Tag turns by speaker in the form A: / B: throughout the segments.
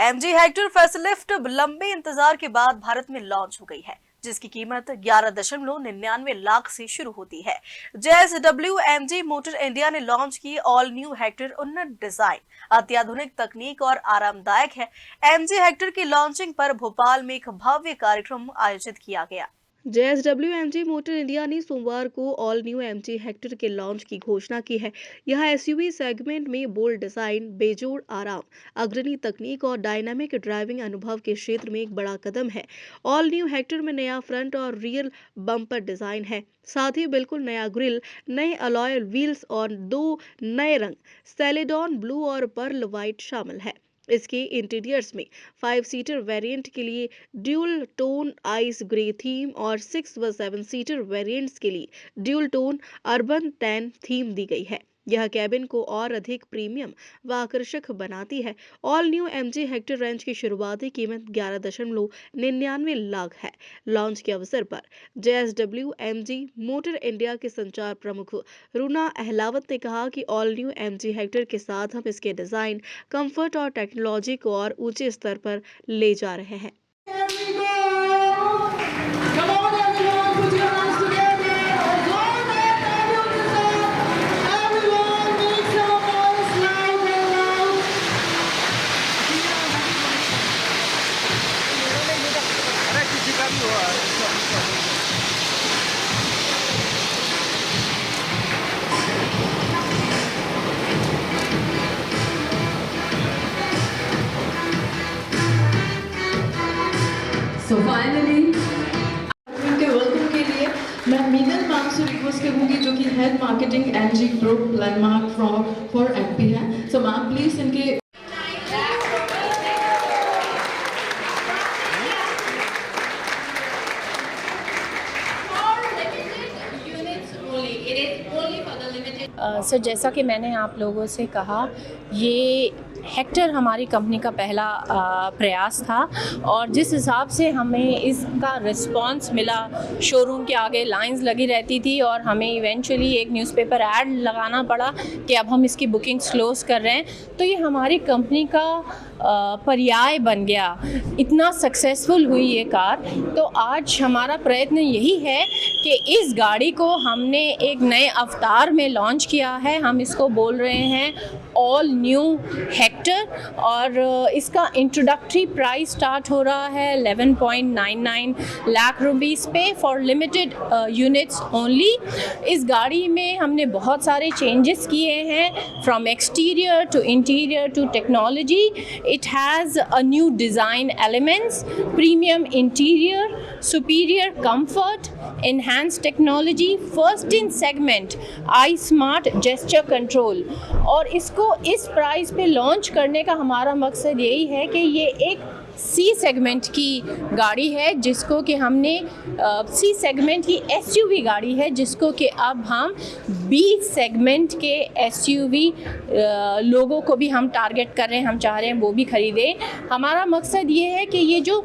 A: MG Hector facelift लंबे इंतजार के बाद भारत में लॉन्च हो गई है, जिसकी कीमत 11.99 लाख से शुरू होती है। जेएसडब्ल्यू एमजी मोटर इंडिया ने लॉन्च की ऑल न्यू हेक्टर उन्नत डिजाइन, अत्याधुनिक तकनीक और आरामदायक है। एमजी हेक्टर की लॉन्चिंग पर भोपाल में एक भव्य कार्यक्रम आयोजित किया गया। जेएसडब्ल्यू एमजी मोटर इंडिया ने सोमवार को ऑल न्यू एमजी हेक्टर के लॉन्च की घोषणा की है। यह एसयूवी सेगमेंट में बोल्ड डिजाइन, बेजोड़ आराम, अग्रणी तकनीक और डायनामिक ड्राइविंग अनुभव के क्षेत्र में एक बड़ा कदम है। ऑल न्यू हेक्टर में नया फ्रंट और रियर बम्पर डिजाइन है, साथ ही बिल्कुल नया ग्रिल, नए अलॉय व्हील्स और 2 नए रंग सेलेडॉन ब्लू और पर्ल व्हाइट शामिल है। इसके इंटीरियर्स में 5 सीटर वेरिएंट के लिए dual tone ice grey theme और 6 व 7 सीटर वेरिएंट्स के लिए ड्यूल टोन अर्बन 10 थीम दी गई है। यह कैबिन को और अधिक प्रीमियम व आकर्षक बनाती है। All new MG Hector range की शुरुआती कीमत 11.99 लाख है। लॉन्च के अवसर पर जेएसडब्ल्यू एमजी मोटर इंडिया के संचार प्रमुख रूना अहलावत ने कहा कि ऑल न्यू एमजी हेक्टर के साथ हम इसके डिजाइन, कंफर्ट और टेक्नोलॉजी को और ऊंचे स्तर पर ले जा रहे हैं।
B: So finally, उनके वेलकम के लिए मैं मीनल मैम से रिक्वेस्ट करूंगी, जो कि head marketing MG group landmark for MP है। सो मैम प्लीज इनके
C: सर, जैसा कि मैंने आप लोगों से कहा, ये हेक्टर हमारी कंपनी का पहला प्रयास था और जिस हिसाब से हमें इसका रिस्पांस मिला, शोरूम के आगे लाइंस लगी रहती थी और हमें इवेंचुअली एक न्यूज़पेपर ऐड लगाना पड़ा कि अब हम इसकी बुकिंग्स क्लोज़ कर रहे हैं, तो ये हमारी कंपनी का पर्याय बन गया। इतना सक्सेसफुल हुई ये कार, तो आज हमारा प्रयत्न यही है कि इस गाड़ी को हमने एक नए अवतार में लॉन्च किया है। हम इसको बोल रहे हैं ऑल न्यू हेक्टर और इसका इंट्रोडक्टरी प्राइस स्टार्ट हो रहा है 11.99 लाख रुपीस पे फॉर लिमिटेड यूनिट्स ओनली। इस गाड़ी में हमने बहुत सारे चेंजेस किए हैं, from exterior to interior to technology. It has a new design elements, premium interior, superior comfort, enhanced technology, first in segment iSmart gesture control। और इसको इस प्राइस पे लॉन्च करने का हमारा मकसद यही है कि ये एक सी सेगमेंट की गाड़ी है, जिसको कि हमने सी सेगमेंट की एसयूवी गाड़ी है, जिसको कि अब हम बी सेगमेंट के एसयूवी लोगों को भी हम टारगेट कर रहे हैं। हम चाह रहे हैं वो भी खरीदें। हमारा मकसद ये है कि ये जो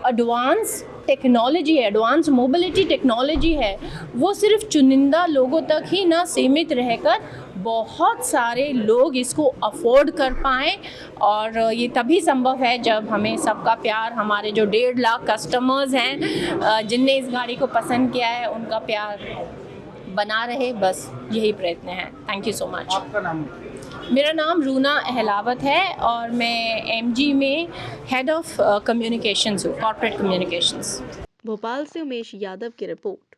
C: एडवांस टेक्नोलॉजी है, एडवांस मोबिलिटी टेक्नोलॉजी है, वो सिर्फ चुनिंदा लोगों तक ही ना सीमित रहकर बहुत सारे लोग इसको अफोर्ड कर पाएँ। और ये तभी संभव है जब हमें सबका प्यार, हमारे जो 1.5 लाख कस्टमर्स हैं जिनने इस गाड़ी को पसंद किया है, उनका प्यार बना रहे। बस यही प्रयत्न है। Thank you so much.
D: आपका नाम?
C: मेरा नाम रूना अहलावत है और मैं एमजी में हेड ऑफ कम्युनिकेशंस हूँ, कॉर्पोरेट कम्युनिकेशंस।
A: भोपाल से उमेश यादव की रिपोर्ट।